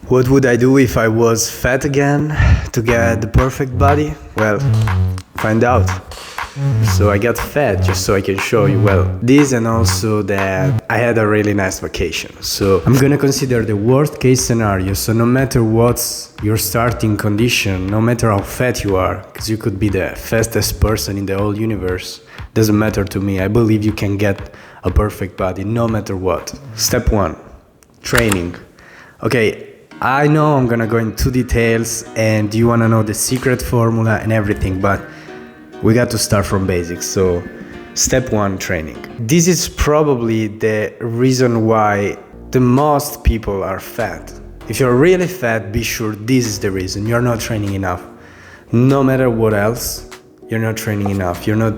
What would I do if I was fat again to get the perfect body? Well, find out. So I got fat just so I can show you, well, this, and also that I had a really nice vacation. So I'm gonna consider the worst case scenario. So no matter what's your starting condition, no matter how fat you are, because you could be the fastest person in the whole universe, doesn't matter to me. I believe you can get a perfect body no matter what. Step 1, training. Okay, I know I'm gonna go into details and you wanna know the secret formula and everything, but we got to start from basics. So step 1, training. This is probably the reason why the most people are fat. If you're really fat, be sure this is the reason. You're not training enough. No matter what else, you're not training enough. You're not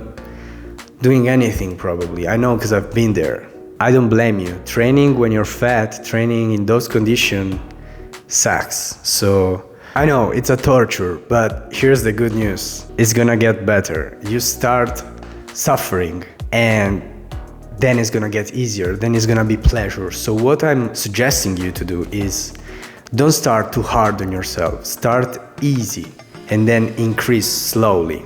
doing anything probably. I know because I've been there. I don't blame you. Training when you're fat, training in those conditions sucks. So I know it's a torture, but here's the good news. It's gonna get better. You start suffering and then it's gonna get easier. Then it's gonna be pleasure. So what I'm suggesting you to do is don't start too hard on yourself. Start easy and then increase slowly.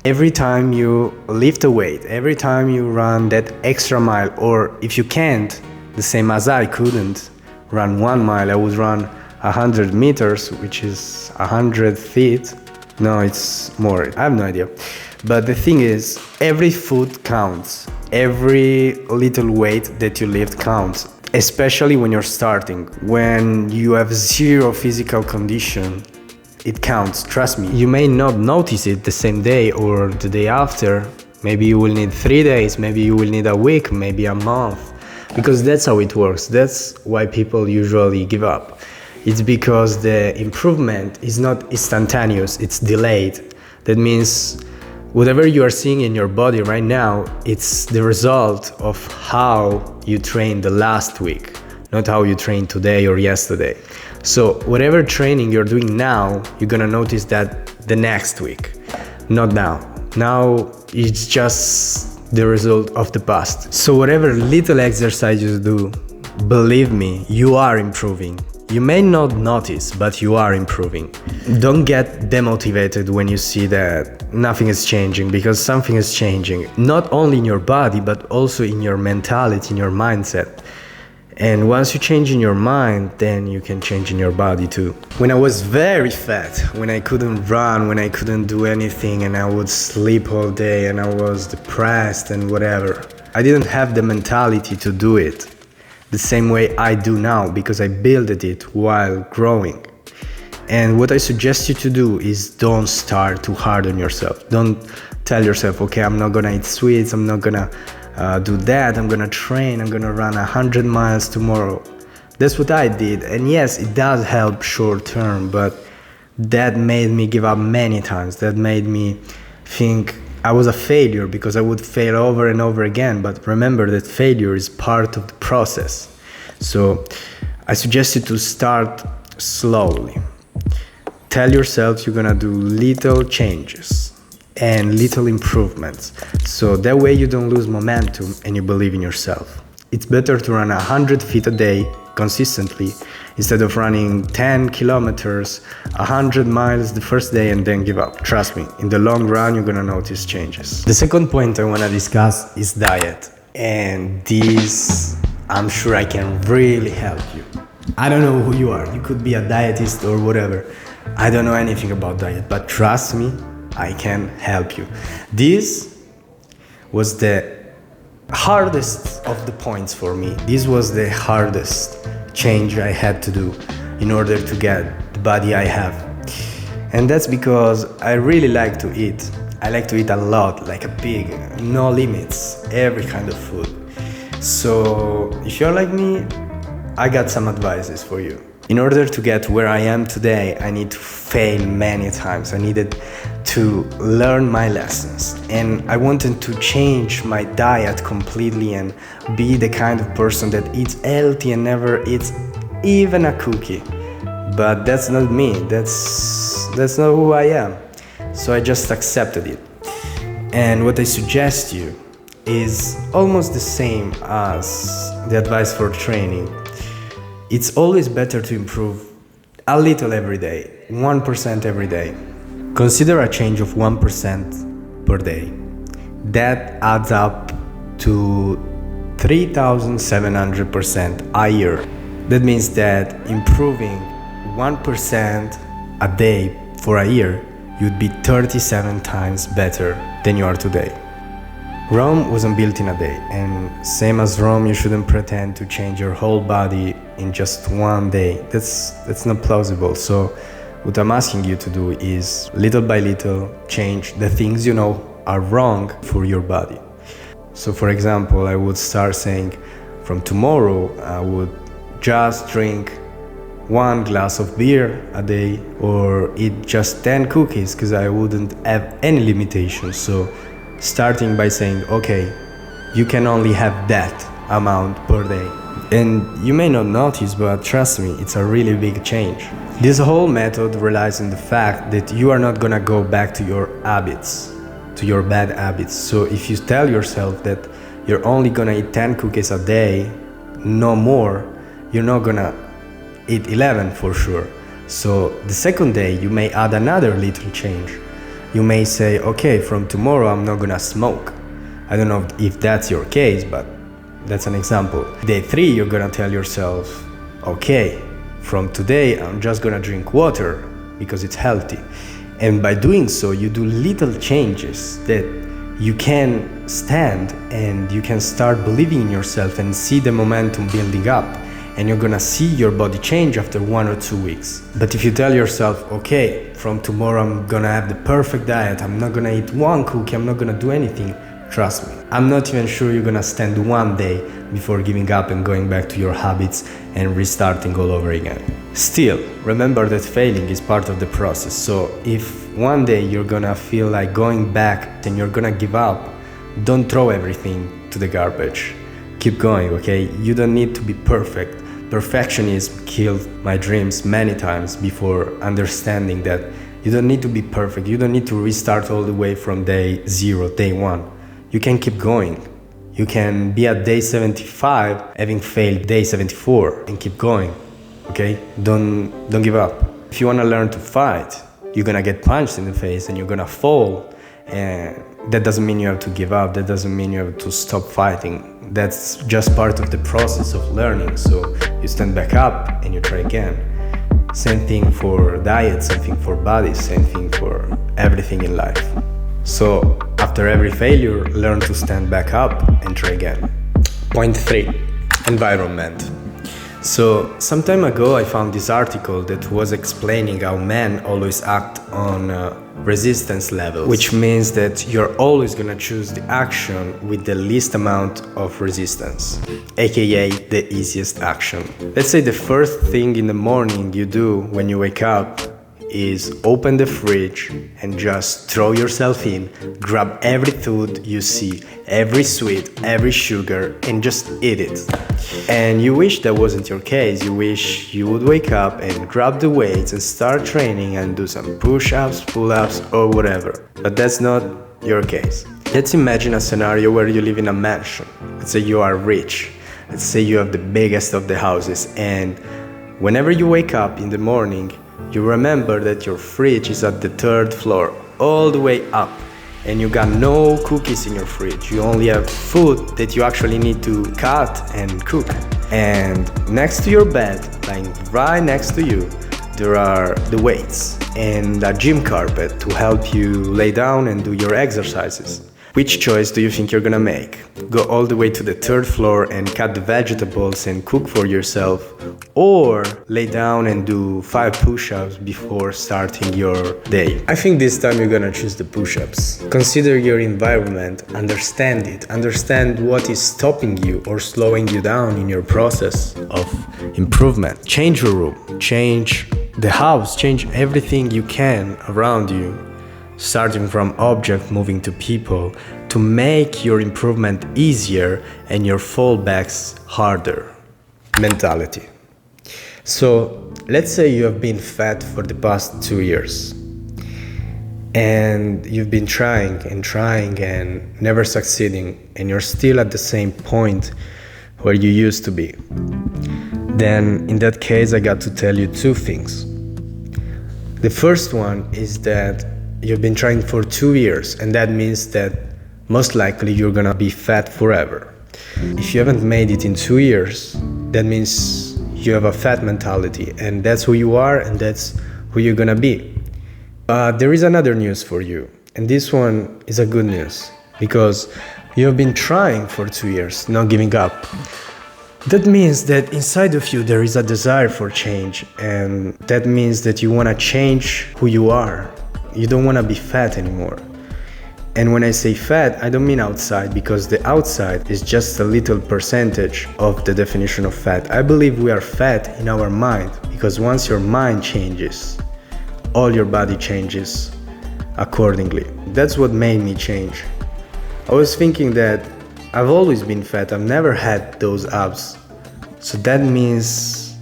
Every time you lift a weight, every time you run that extra mile, or if you can't, the same as I couldn't run 1 mile, I would run 100 meters, which is 100 feet. No, it's more, I have no idea. But the thing is, every foot counts. Every little weight that you lift counts, especially when you're starting. When you have zero physical condition, it counts, trust me. You may not notice it the same day or the day after. Maybe you will need 3 days, maybe you will need a week, maybe a month. Because that's how it works. That's why people usually give up. It's because the improvement is not instantaneous, it's delayed. That means whatever you are seeing in your body right now, it's the result of how you trained the last week, not how you trained today or yesterday. So whatever training you're doing now, you're gonna notice that the next week, not now. Now it's just the result of the past. So whatever little exercise you do, believe me, you are improving. You may not notice, but you are improving. Don't get demotivated when you see that nothing is changing, because something is changing. Not only in your body, but also in your mentality, in your mindset. And once you change in your mind, then you can change in your body too. When I was very fat, when I couldn't run, when I couldn't do anything, and I would sleep all day and I was depressed and whatever, I didn't have the mentality to do it the same way I do now, because I built it while growing. And what I suggest you to do is don't start too hard on yourself. Don't tell yourself, okay, I'm not gonna eat sweets, I'm not gonna do that, I'm gonna train, I'm gonna run 100 miles tomorrow. That's what I did, and yes, it does help short term, but that made me give up many times. That made me think I was a failure, because I would fail over and over again. But remember that failure is part of the process. So I suggest you to start slowly. Tell yourself you're gonna do little changes and little improvements, so that way you don't lose momentum and you believe in yourself. It's better to run 100 feet a day consistently instead of running 10 kilometers, 100 miles the first day and then give up. Trust me, in the long run you're gonna notice changes. The second point I wanna discuss is diet, and this I'm sure I can really help you. I don't know who you are, you could be a dietist or whatever. I don't know anything about diet, but trust me, I can help you. This was the hardest of the points for me. This was the hardest change I had to do in order to get the body I have. And that's because I really like to eat. I like to eat a lot, like a pig, no limits, every kind of food. So if you're like me, I got some advices for you. In order to get where I am today, I need to fail many times. I needed to learn my lessons, and I wanted to change my diet completely and be the kind of person that eats healthy and never eats even a cookie. But that's not me, that's not who I am. So I just accepted it. And what I suggest you is almost the same as the advice for training. It's always better to improve A little every day, 1% every day. Consider a change of 1% per day. That adds up to 3,700% a year. That means that improving 1% a day for a year, you'd be 37 times better than you are today. Rome wasn't built in a day, and same as Rome, you shouldn't pretend to change your whole body in just one day. That's not plausible. So what I'm asking you to do is, little by little, change the things you know are wrong for your body. So for example, I would start saying, from tomorrow, I would just drink 1 glass of beer a day, or eat just 10 cookies, because I wouldn't have any limitations. So starting by saying, okay, you can only have that amount per day. And you may not notice, but trust me, it's a really big change. This whole method relies on the fact that you are not gonna go back to your habits, to your bad habits. So if you tell yourself that you're only gonna eat 10 cookies a day, no more, you're not gonna eat 11 for sure. So the second day you may add another little change. You may say, okay, from tomorrow I'm not gonna smoke. I don't know if that's your case, but that's an example. Day 3, you're gonna tell yourself, okay, from today I'm just gonna drink water because it's healthy. And by doing so, you do little changes that you can stand, and you can start believing in yourself and see the momentum building up. And you're gonna see your body change after 1 or 2 weeks. But if you tell yourself, okay, from tomorrow I'm gonna have the perfect diet, I'm not gonna eat 1 cookie, I'm not gonna do anything, trust me, I'm not even sure you're gonna stand 1 day before giving up and going back to your habits and restarting all over again. Still, remember that failing is part of the process. So if one day you're gonna feel like going back and you're gonna give up, don't throw everything to the garbage. Keep going, okay? You don't need to be perfect. Perfectionism killed my dreams many times before understanding that you don't need to be perfect. You don't need to restart all the way from day 0, day 1. You can keep going. You can be at day 75 having failed day 74 and keep going, okay? Don't give up. If you want to learn to fight, you're gonna get punched in the face and you're gonna fall, and that doesn't mean you have to give up. That doesn't mean you have to stop fighting. That's just part of the process of learning. So you stand back up and you try again. Same thing for diet, same thing for bodies, same thing for everything in life. So after every failure, learn to stand back up and try again. Point 3, environment. So some time ago I found this article that was explaining how men always act on resistance levels, which means that you're always gonna choose the action with the least amount of resistance, aka the easiest action. Let's say the first thing in the morning you do when you wake up is open the fridge and just throw yourself in, grab every food you see, every sweet, every sugar, and just eat it. And you wish that wasn't your case. You wish you would wake up and grab the weights and start training and do some push-ups, pull-ups, or whatever. But that's not your case. Let's imagine a scenario where you live in a mansion. Let's say you are rich. Let's say you have the biggest of the houses, and whenever you wake up in the morning, you remember that your fridge is at the 3rd floor, all the way up, and you got no cookies in your fridge. You only have food that you actually need to cut and cook. And next to your bed, lying right next to you, there are the weights and a gym carpet to help you lay down and do your exercises. Which choice do you think you're gonna make? Go all the way to the 3rd floor and cut the vegetables and cook for yourself, or lay down and do 5 push-ups before starting your day? I think this time you're gonna choose the push-ups. Consider your environment, understand it, understand what is stopping you or slowing you down in your process of improvement. Change your room, change the house, change everything you can around you. Starting from object, moving to people, to make your improvement easier and your fallbacks harder. Mentality. So let's say you have been fat for the past 2 years and you've been trying and never succeeding, and you're still at the same point where you used to be. Then in that case, I got to tell you 2 things. The first one is that you've been trying for 2 years, and that means that most likely you're gonna be fat forever. If you haven't made it in 2 years, that means you have a fat mentality, and that's who you are, and that's who you're gonna be. But there is another news for you, and this one is a good news, because you have been trying for 2 years, not giving up. That means that inside of you there is a desire for change, and that means that you want to change who you are. You don't want to be fat anymore. And when I say fat, I don't mean outside, because the outside is just a little percentage of the definition of fat. I believe we are fat in our mind, because once your mind changes, all your body changes accordingly. That's what made me change. I was thinking that I've always been fat, I've never had those abs. So that means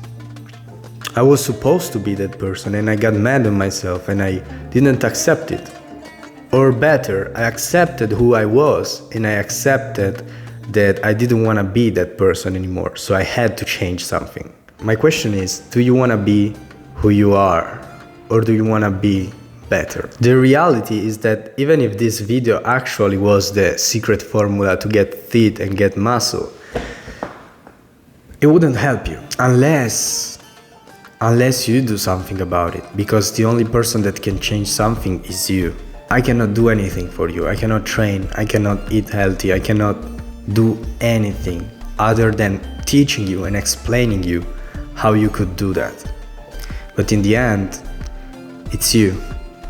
I was supposed to be that person, and I got mad on myself and I didn't accept it. Or better, I accepted who I was, and I accepted that I didn't want to be that person anymore. So I had to change something. My question is, do you want to be who you are, or do you want to be better? The reality is that even if this video actually was the secret formula to get fit and get muscle, it wouldn't help you unless you do something about it, because the only person that can change something is you. I cannot do anything for you. I cannot train, I cannot eat healthy, I cannot do anything other than teaching you and explaining you how you could do that. But in the end, it's you.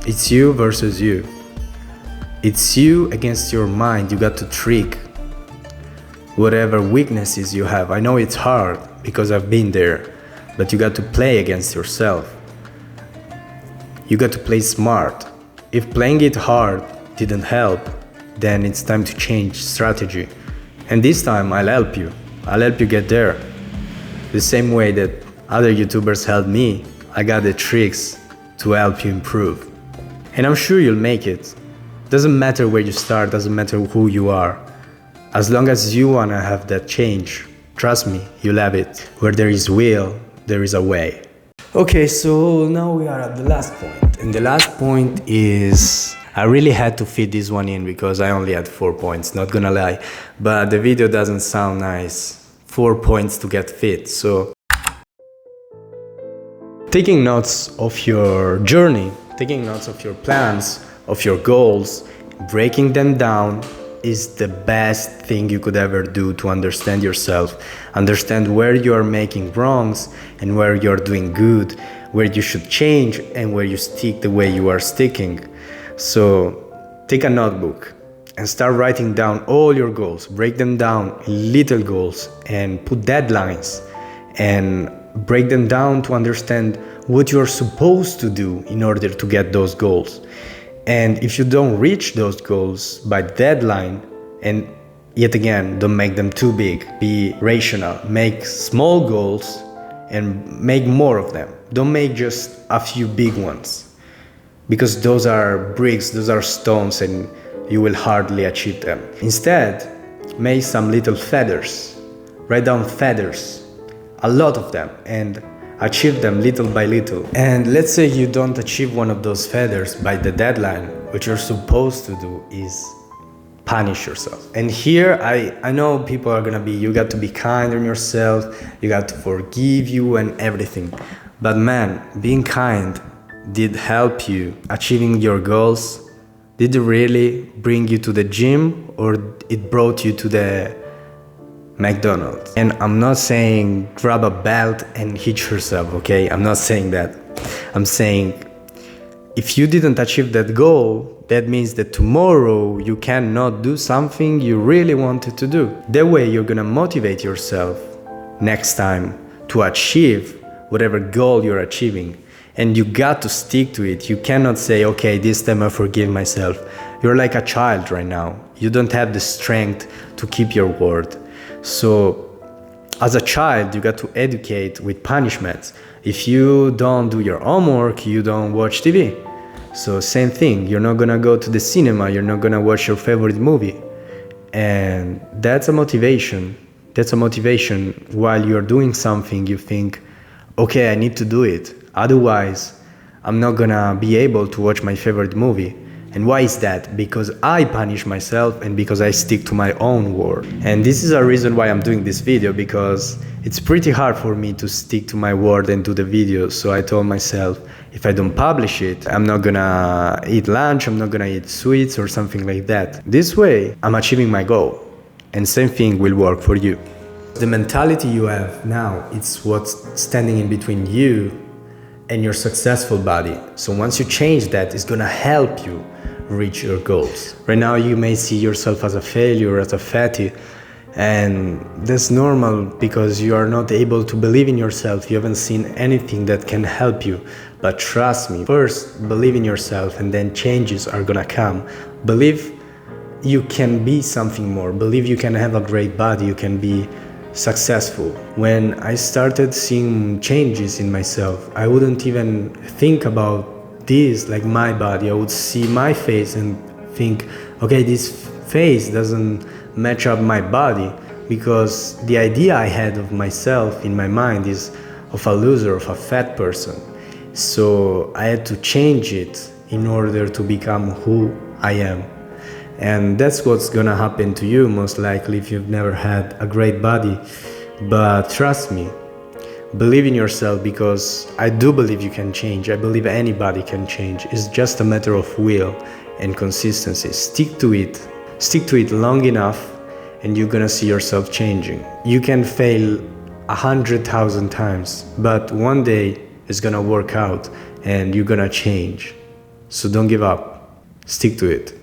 It's you versus you. It's you against your mind. You got to trick whatever weaknesses you have. I know it's hard because I've been there, but you got to play against yourself. You got to play smart. If playing it hard didn't help, then it's time to change strategy. And this time I'll help you. I'll help you get there. The same way that other YouTubers helped me, I got the tricks to help you improve. And I'm sure you'll make it. Doesn't matter where you start, doesn't matter who you are. As long as you wanna have that change, trust me, you'll have it. Where there is will, there is a way. Okay, so now we are at the last point. And the last point is, I really had to fit this one in because I only had 4 points, not gonna lie. But the video doesn't sound nice. 4 points to get fit, so taking notes of your journey, taking notes of your plans, of your goals, breaking them down is the best thing you could ever do to understand yourself, understand where you are making wrongs and where you're doing good, where you should change and where you stick the way you are sticking. So take a notebook and start writing down all your goals, break them down in little goals and put deadlines and break them down to understand what you're supposed to do in order to get those goals. And if you don't reach those goals by deadline, and yet again, don't make them too big, be rational, make small goals and make more of them. Don't make just a few big ones, because those are bricks, those are stones, and you will hardly achieve them. Instead, make some little feathers, write down feathers, a lot of them, and achieve them little by little. And let's say you don't achieve one of those feathers by the deadline, what you're supposed to do is punish yourself. And here I know people are gonna be, you got to be kind on yourself, you got to forgive you and everything. But man, being kind did help you achieving your goals? Did it really bring you to the gym, or it brought you to the McDonald's? And I'm not saying grab a belt and hit yourself, okay? I'm not saying that. I'm saying if you didn't achieve that goal, that means that tomorrow you cannot do something you really wanted to do. That way you're gonna motivate yourself next time to achieve whatever goal you're achieving. And you got to stick to it. You cannot say, okay, this time I forgive myself. You're like a child right now. You don't have the strength to keep your word. So as a child, you got to educate with punishments. If you don't do your homework, you don't watch TV. So same thing, you're not gonna go to the cinema, you're not gonna watch your favorite movie. And that's a motivation. That's a motivation. While you're doing something, you think, okay, I need to do it. Otherwise, I'm not gonna be able to watch my favorite movie. And why is that? Because I punish myself and because I stick to my own word. And this is a reason why I'm doing this video, because it's pretty hard for me to stick to my word and do the video. So I told myself, if I don't publish it, I'm not gonna eat lunch, I'm not gonna eat sweets or something like that. This way, I'm achieving my goal. And same thing will work for you. The mentality you have now, it's what's standing in between you and your successful body. So once you change that, it's gonna help you reach your goals. Right now you may see yourself as a failure, as a fatty, and that's normal because you are not able to believe in yourself. You haven't seen anything that can help you. But trust me, first believe in yourself and then changes are gonna come. Believe you can be something more. Believe you can have a great body, you can be successful. When I started seeing changes in myself, I wouldn't even think about this like my body. I would see my face and think, okay, this face doesn't match up my body, because the idea I had of myself in my mind is of a loser, of a fat person. So I had to change it in order to become who I am. And that's what's gonna happen to you most likely if you've never had a great body. But trust me, believe in yourself, because I do believe you can change. I believe anybody can change. It's just a matter of will and consistency. Stick to it. Stick to it long enough and you're gonna see yourself changing. You can fail 100,000 times, but one day it's gonna work out and you're gonna change. So don't give up. Stick to it.